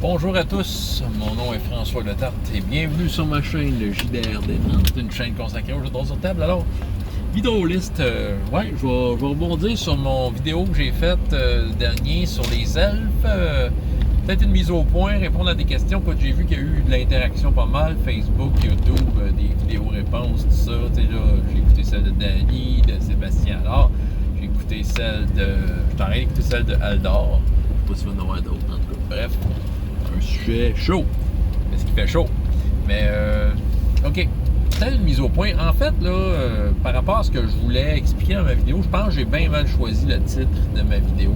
Bonjour à tous, mon nom est François Letarte et bienvenue sur ma chaîne, le JDR Détente. C'est une chaîne consacrée aux jeux de rôle sur table. Alors, vidéoliste, je vais rebondir sur mon vidéo que j'ai faite dernier sur les elfes. Peut-être une mise au point, répondre à des questions. Quand j'ai vu qu'il y a eu de l'interaction pas mal, Facebook, YouTube, des vidéos-réponses, tout ça. J'ai écouté celle de Danny, de Sébastien Allard. J'ai écouté celle de... Je t'en ai écouté celle de Aldor. Je sais pas si il va y en avoir d'autres, en tout cas. Bref, un sujet chaud. Parce qu'il fait chaud. Mais, OK. Peut-être une mise au point. En fait, là, par rapport à ce que je voulais expliquer dans ma vidéo, je pense que j'ai bien mal choisi le titre de ma vidéo.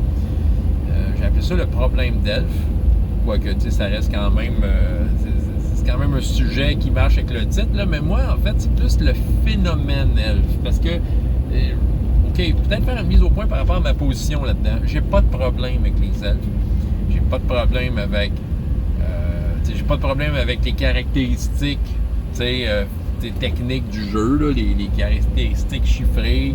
J'ai appelé ça le problème d'elfe. Quoique, tu sais, ça reste quand même... c'est quand même un sujet qui marche avec le titre, là. Mais moi, en fait, c'est plus le phénomène elfe. Parce que... OK, peut-être faire une mise au point par rapport à ma position là-dedans. J'ai pas de problème avec les elfes. J'ai pas de problème avec... j'ai pas de problème avec les caractéristiques, techniques du jeu, là, les caractéristiques chiffrées,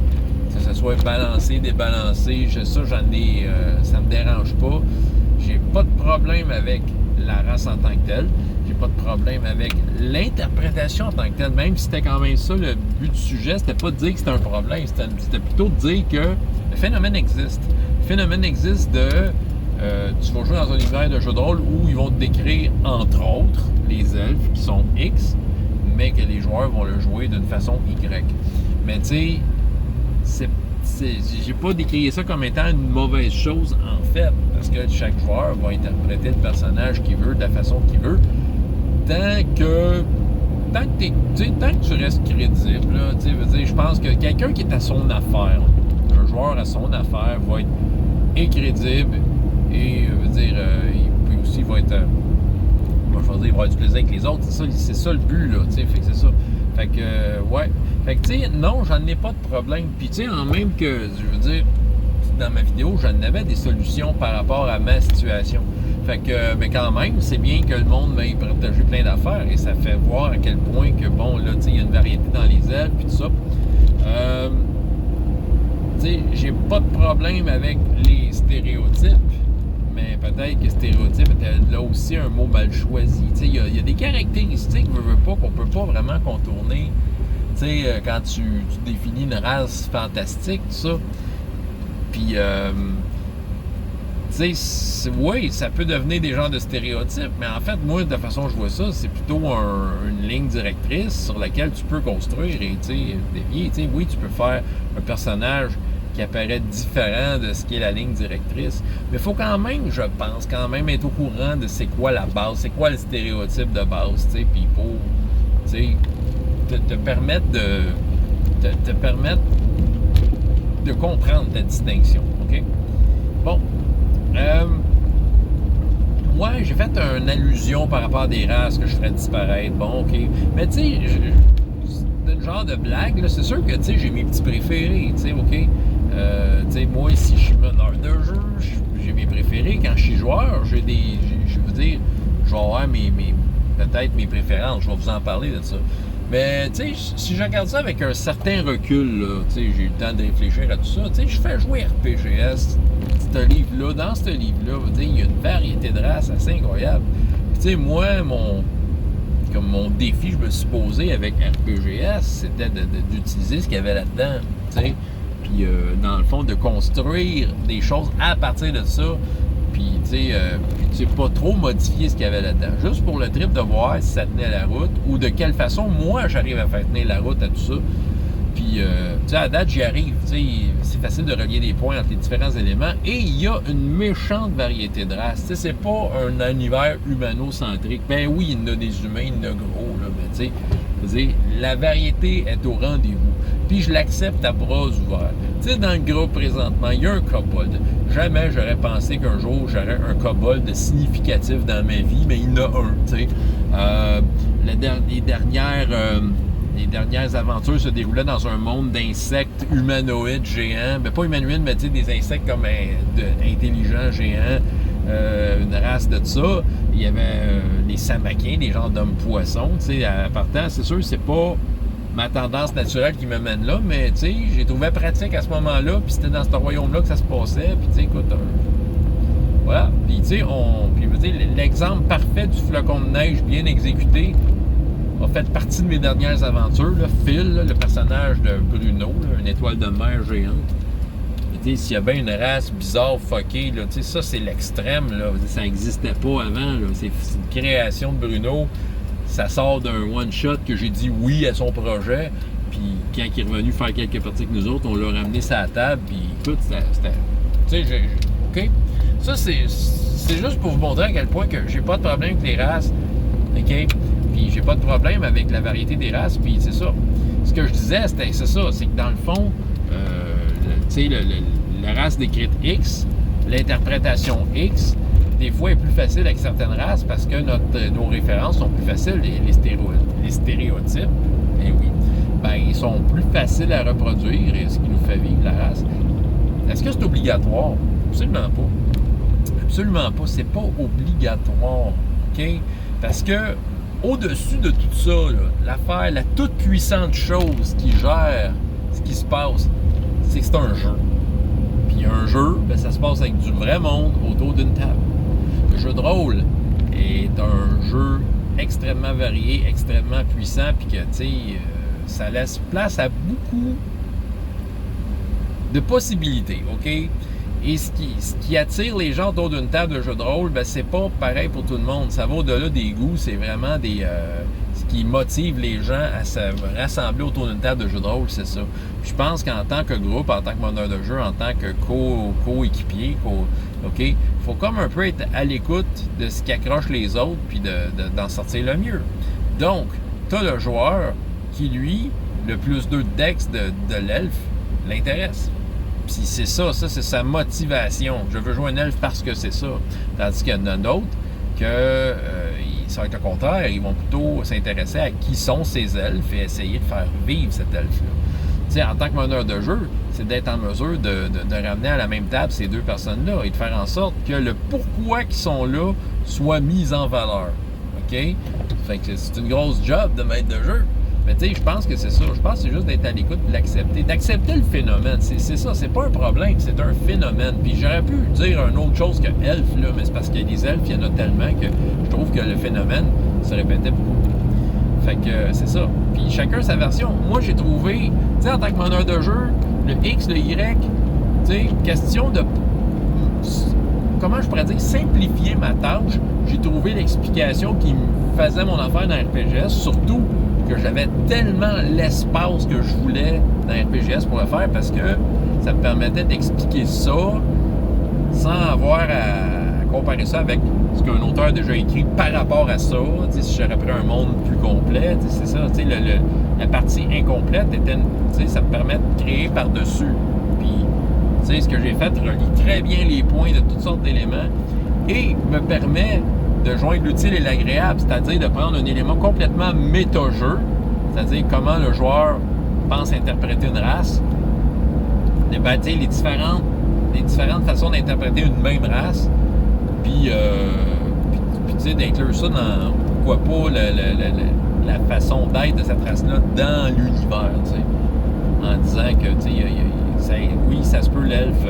que ce soit balancé, débalancé, ça me dérange pas. J'ai pas de problème avec la race en tant que telle. J'ai pas de problème avec l'interprétation en tant que telle. Même si c'était quand même ça, le but du sujet, c'était pas de dire que c'était un problème, c'était plutôt de dire que le phénomène existe. Le phénomène existe de... tu vas jouer dans un univers de jeu de rôle où ils vont te décrire, entre autres, les elfes qui sont X, mais que les joueurs vont le jouer d'une façon Y. Mais tu sais, j'ai pas décrit ça comme étant une mauvaise chose en fait, parce que chaque joueur va interpréter le personnage qu'il veut, de la façon qu'il veut, tant que tu restes crédible. Là, je pense que quelqu'un qui est à son affaire, un joueur à son affaire, va être incrédible et il va être... il va avoir du plaisir avec les autres. C'est ça le but, là, fait que c'est ça. Fait que, ouais. Fait que, tu sais, non, j'en ai pas de problème. Puis, tu sais, en même que, je veux dire, dans ma vidéo, j'en avais des solutions par rapport à ma situation. Fait que, mais quand même, c'est bien que le monde m'ait partagé plein d'affaires et ça fait voir à quel point que, bon, là, tu sais, il y a une variété dans les elfes puis tout ça. Tu sais, j'ai pas de problème avec les stéréotypes. Mais peut-être que stéréotype était là aussi un mot mal choisi. Il y a des caractéristiques, qu'on peut pas vraiment contourner. Quand tu définis une race fantastique, tout ça. Puis, oui, ça peut devenir des genres de stéréotypes, mais en fait, moi, de la façon dont je vois ça, c'est plutôt une ligne directrice sur laquelle tu peux construire et dévier. Oui, tu peux faire un personnage qui apparaît différent de ce qui est la ligne directrice. Mais il faut quand même, je pense, être au courant de c'est quoi la base, c'est quoi le stéréotype de base, puis pour, te permettre de comprendre ta distinction, OK? Bon. Ouais, j'ai fait une allusion par rapport à des races que je ferais disparaître. Bon, OK. Mais tu sais, c'est un genre de blague, là. C'est sûr que, tu sais, j'ai mes petits préférés, tu sais, OK? Moi, si je suis meneur de jeu, j'ai mes préférés. Quand je suis joueur, je veux dire, je vais avoir peut-être mes préférences. Je vais vous en parler de ça. Mais, tu sais, si je regarde ça avec un certain recul, là, tu sais, j'ai eu le temps de réfléchir à tout ça, tu sais, je fais jouer RPGS, dans ce livre-là, il y a une variété de races assez incroyable. Tu sais, moi, mon défi, je me suis posé avec RPGS, c'était d'utiliser ce qu'il y avait là-dedans, tu sais. Puis, dans le fond, de construire des choses à partir de ça. Puis, tu sais, pas trop modifier ce qu'il y avait là-dedans. Juste pour le trip de voir si ça tenait la route ou de quelle façon, moi, j'arrive à faire tenir la route à tout ça. Puis, tu sais, à date, j'y arrive. Tu sais, c'est facile de relier des points entre les différents éléments. Et il y a une méchante variété de races. Tu sais, c'est pas un univers humano-centrique. Ben oui, il y en a des humains, il y en a gros, là. Mais, tu sais, je veux dire, la variété est au rendez-vous. Puis je l'accepte à bras ouverts. Tu sais, dans le groupe présentement, il y a un kobold. Jamais j'aurais pensé qu'un jour j'aurais un kobold significatif dans ma vie, mais il y en a un, tu sais. Les dernières aventures se déroulaient dans un monde d'insectes humanoïdes géants. Ben pas humanoïdes, mais tu sais, des insectes comme intelligents géants. Une race de ça. Il y avait les samaquins, des genres d'hommes-poissons. Tu sais, à partant, c'est sûr, c'est pas ma tendance naturelle qui me mène là, mais tu sais, j'ai trouvé pratique à ce moment-là, puis c'était dans ce royaume-là que ça se passait, puis tu sais, écoute, Voilà. Puis, tu sais, puis, je veux dire, l'exemple parfait du flocon de neige bien exécuté a fait partie de mes dernières aventures. Là. Phil, là, le personnage de Bruno, là, une étoile de mer géante. S'il y a bien une race bizarre, fuckée, là, ça, c'est l'extrême. Là. Ça n'existait pas avant. Là. C'est une création de Bruno. Ça sort d'un one-shot que j'ai dit oui à son projet. Puis quand il est revenu faire quelques parties avec nous autres, on l'a ramené ça à la table. Puis écoute, c'était... Tu sais, OK? Ça, c'est juste pour vous montrer à quel point que j'ai pas de problème avec les races. OK? Puis j'ai pas de problème avec la variété des races. Puis c'est ça. Ce que je disais, c'est ça. C'est que dans le fond, tu sais, la race décrite X, l'interprétation X, des fois est plus facile avec certaines races parce que nos références sont plus faciles, les stéréotypes, eh oui, ben, ils sont plus faciles à reproduire et ce qui nous fait vivre la race. Est-ce que c'est obligatoire? Absolument pas. Absolument pas. C'est pas obligatoire. OK? Parce que au-dessus de tout ça, l'affaire, la toute puissante chose qui gère ce qui se passe, c'est que c'est un jeu. Puis un jeu, ben, ça se passe avec du vrai monde autour d'une table. Le jeu de rôle est un jeu extrêmement varié, extrêmement puissant, puis que, tu sais, ça laisse place à beaucoup de possibilités, OK? Et ce qui attire les gens autour d'une table de jeu de rôle, ben, c'est pas pareil pour tout le monde. Ça va au-delà des goûts, c'est vraiment ce qui motive les gens à se rassembler autour d'une table de jeu de rôle, c'est ça. Je pense qu'en tant que groupe, en tant que meneur de jeu, en tant que co-équipier, OK, il faut comme un peu être à l'écoute de ce qui accroche les autres, puis d'en sortir le mieux. Donc, tu as le joueur qui, lui, le plus 2 dex de l'elfe, l'intéresse. Puis c'est ça, c'est sa motivation. Je veux jouer un elfe parce que c'est ça. Tandis qu'il y en a d'autres que ça va être le contraire. Ils vont plutôt s'intéresser à qui sont ces elfes et essayer de faire vivre cet elfe-là. Tu sais, en tant que meneur de jeu, c'est d'être en mesure de ramener à la même table ces deux personnes-là et de faire en sorte que le pourquoi qu'ils sont là soit mis en valeur. OK? Fait que c'est une grosse job de maître de jeu. Mais tu sais, je pense que c'est ça. Je pense que c'est juste d'être à l'écoute et de l'accepter. D'accepter le phénomène. C'est ça. C'est pas un problème. C'est un phénomène. Puis j'aurais pu dire une autre chose que elfe, là, mais c'est parce qu'il y a des elfes, il y en a tellement que je trouve que le phénomène se répétait beaucoup. Fait que c'est ça. Puis chacun sa version. Moi, j'ai trouvé, tu sais, en tant que meneur de jeu, le X, le Y, tu sais, question de... Comment je pourrais dire? Simplifier ma tâche. J'ai trouvé l'explication qui me faisait mon affaire dans RPGS, surtout que j'avais tellement l'espace que je voulais dans RPGS pour le faire parce que ça me permettait d'expliquer ça sans avoir à comparer ça avec ce qu'un auteur a déjà écrit par rapport à ça. T'sais, si j'aurais pris un monde plus complet, c'est ça. La partie incomplète était, ça me permet de créer par-dessus. Puis, ce que j'ai fait relie très bien les points de toutes sortes d'éléments et me permet de joindre l'utile et l'agréable, c'est-à-dire de prendre un élément complètement méta-jeu, c'est-à-dire comment le joueur pense interpréter une race, et ben, les différentes façons d'interpréter une même race, puis d'inclure ça dans, pourquoi pas, la façon d'être de cette race-là dans l'univers, en disant que, oui, ça se peut, l'elfe...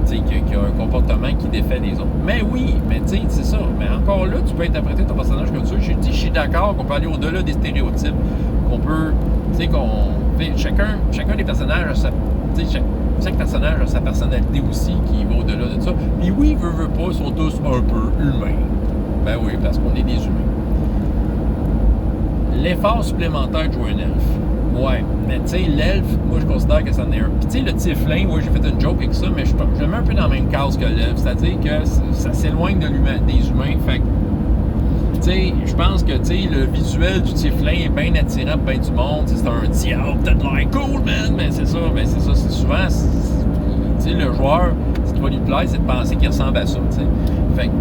qui a un comportement qui défait les autres. Mais oui, mais tu sais, c'est ça. Mais encore là, tu peux interpréter ton personnage comme ça. Je suis d'accord qu'on peut aller au-delà des stéréotypes, qu'on peut, tu sais, chacun des personnages a chaque personnage a sa personnalité aussi qui va au-delà de ça. Puis oui, veut pas, ils sont tous un peu humains. Ben oui, parce qu'on est des humains. L'effort supplémentaire de jouer un elfe. Ouais, mais tu sais, l'elfe, moi je considère que ça en est un. Puis tu sais, le tiefling, oui, j'ai fait une joke avec ça, mais je le mets un peu dans la même case que l'elfe, c'est-à-dire que ça s'éloigne des humains, fait que, tu sais, je pense que, tu sais, le visuel du tiefling est bien attirant pour bien du monde, c'est un diable, t'as de l'air cool, man, mais c'est ça, c'est souvent, tu sais, le joueur, ce qui va lui plaire, c'est de penser qu'il ressemble à ça, tu sais. Fait que,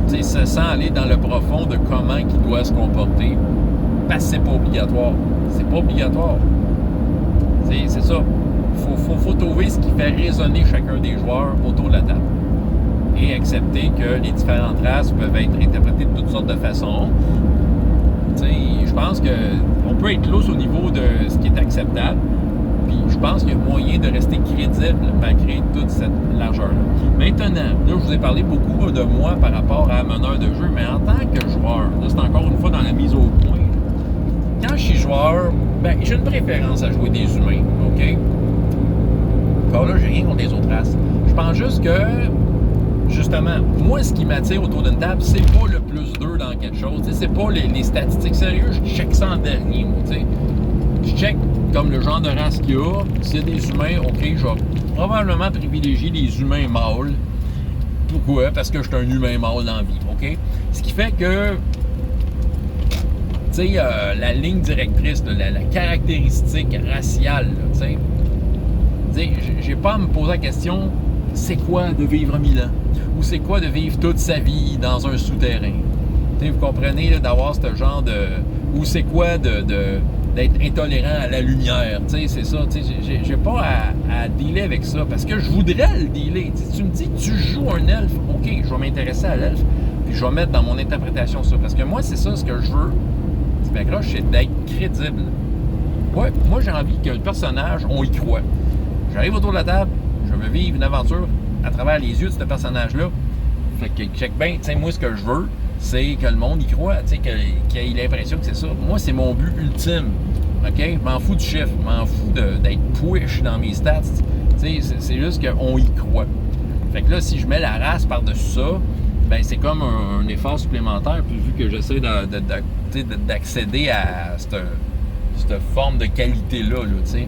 tu sais, se sent aller dans le profond de comment il doit se comporter, parce que c'est pas obligatoire. C'est pas obligatoire. C'est ça. Faut trouver ce qui fait résonner chacun des joueurs autour de la table. Et accepter que les différentes races peuvent être interprétées de toutes sortes de façons. Je pense qu'on peut être lousse au niveau de ce qui est acceptable. Puis je pense qu'il y a moyen de rester crédible malgré toute cette largeur-là. Maintenant, là, je vous ai parlé beaucoup de moi par rapport à meneur de jeu, mais en tant que joueur, là, c'est encore une fois dans la mise au point. Quand je suis joueur, ben, j'ai une préférence à jouer des humains, OK? Encore là, j'ai rien contre les autres races. Je pense juste que, justement, moi, ce qui m'attire autour d'une table, c'est pas le plus 2 dans quelque chose. C'est pas les statistiques sérieuses. Je check ça en dernier, moi, tu sais. Je check comme le genre de race qu'il y a. S'il y a des humains, OK, je vais probablement privilégier les humains mâles. Pourquoi? Parce que je suis un humain mâle dans la vie, OK? Ce qui fait que, tu sais, la ligne directrice, la caractéristique raciale, tu sais, j'ai pas à me poser la question, c'est quoi de vivre 1000 ans? Ou c'est quoi de vivre toute sa vie dans un souterrain? T'sais, vous comprenez, là, d'avoir ce genre de... Ou c'est quoi d'être intolérant à la lumière? C'est ça. J'ai pas à dealer avec ça, parce que je voudrais le dealer. Si tu me dis que tu joues un elfe, OK, je vais m'intéresser à l'elfe, puis je vais mettre dans mon interprétation ça. Parce que moi, c'est ça ce que je veux. C'est d'être crédible. Ouais, moi, j'ai envie que le personnage, on y croit. J'arrive autour de la table, je veux vivre une aventure à travers les yeux de ce personnage-là. Fait que check bien, tu sais, moi, ce que je veux, c'est que le monde y croit, tu sais, qu'il ait l'impression que c'est ça. Moi, c'est mon but ultime, OK? Je m'en fous du chiffre, je m'en fous d'être push dans mes stats, tu sais, c'est juste qu'on y croit. Fait que là, si je mets la race par-dessus ça, ben c'est comme un effort supplémentaire, puis vu que j'essaie d'accéder à cette forme de qualité-là, tu sais.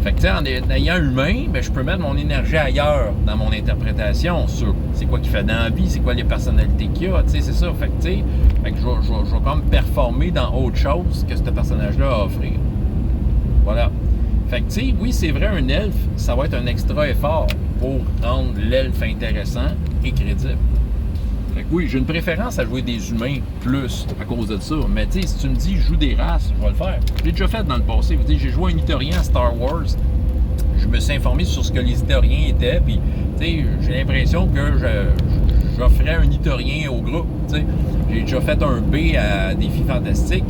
Fait que, tu sais, en ayant humain, ben, je peux mettre mon énergie ailleurs dans mon interprétation sur c'est quoi qui fait dans la vie, c'est quoi les personnalités qu'il y a, tu sais, c'est ça. Fait que, tu sais, je vais comme performer dans autre chose que ce personnage-là a à offrir. Voilà. Fait que, tu sais, oui, c'est vrai, un elfe, ça va être un extra effort pour rendre l'elfe intéressant et crédible. Fait que oui, j'ai une préférence à jouer des humains plus à cause de ça. Mais tu sais, si tu me dis joue des races, je vais le faire. J'ai déjà fait dans le passé. J'ai joué un Itorien à Star Wars. Je me suis informé sur ce que les Itoriens étaient. Puis, tu sais, j'ai l'impression que j'offrais un Itorien au groupe. T'sais. J'ai déjà fait un B à Défi Fantastique.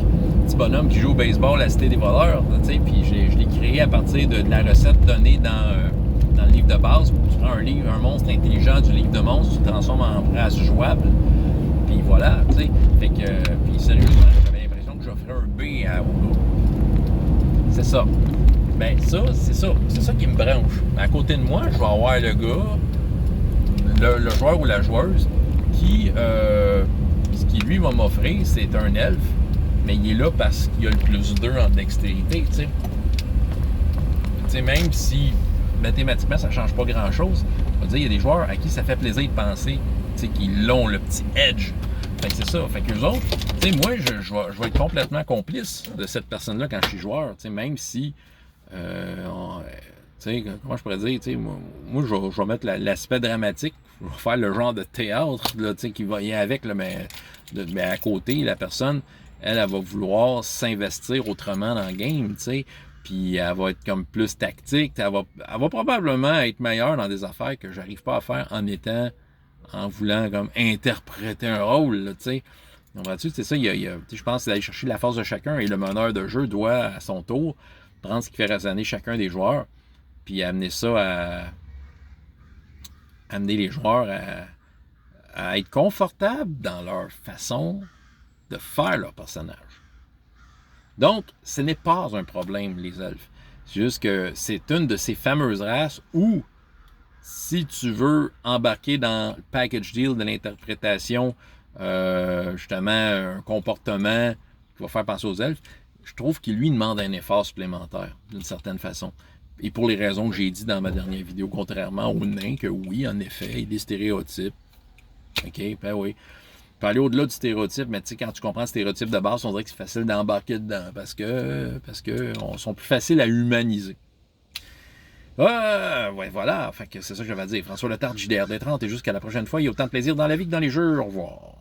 Petit bonhomme qui joue au baseball à la Cité des voleurs. Puis je l'ai créé à partir de la recette donnée dans le livre de base. Tu prends un monstre intelligent du livre de monstres, tu le transformes en race jouable. Puis voilà, tu sais. Fait que, puis sérieusement, j'avais l'impression que j'offrais un B au groupe. C'est ça. Ben ça, c'est ça. C'est ça qui me branche. À côté de moi, je vais avoir le gars, le joueur ou la joueuse, qui lui va m'offrir, c'est un elfe, mais il est là parce qu'il a le plus 2 en dextérité, tu sais. Tu sais, même si mathématiquement, ça ne change pas grand-chose. Je veux dire, il y a des joueurs à qui ça fait plaisir de penser qu'ils ont le petit edge. Fait que c'est ça. Fait que les autres, tu sais, moi, je vais être complètement complice de cette personne-là quand je suis joueur. Tu sais, même si, tu sais, comment je pourrais dire, tu sais, moi je vais mettre l'aspect dramatique. Je vais faire le genre de théâtre, là, tu sais, qui va y avec, là, mais à côté, la personne, elle va vouloir s'investir autrement dans le game, tu sais. Puis elle va être comme plus tactique. Elle va probablement être meilleure dans des affaires que j'arrive pas à faire en voulant comme interpréter un rôle, tu sais. Donc là-dessus, c'est ça, je pense d'aller chercher la force de chacun et le meneur de jeu doit, à son tour, prendre ce qui fait raisonner chacun des joueurs, puis amener les joueurs à être confortables dans leur façon de faire leur personnage. Donc, ce n'est pas un problème, les elfes. C'est juste que c'est une de ces fameuses races où, si tu veux embarquer dans le package deal de l'interprétation, justement, un comportement qui va faire penser aux elfes, je trouve qu'il lui demande un effort supplémentaire, d'une certaine façon. Et pour les raisons que j'ai dit dans ma dernière vidéo, contrairement aux nains, que oui, en effet, il y a des stéréotypes. OK, ben oui. Tu peux aller au-delà du stéréotype, mais tu sais, quand tu comprends le stéréotype de base, on dirait que c'est facile d'embarquer dedans parce que sont plus faciles à humaniser. Ouais, voilà. Fait que c'est ça que je vais dire. François Letarte, JDR des 30, et jusqu'à la prochaine fois. Il y a autant de plaisir dans la vie que dans les jeux. Au revoir.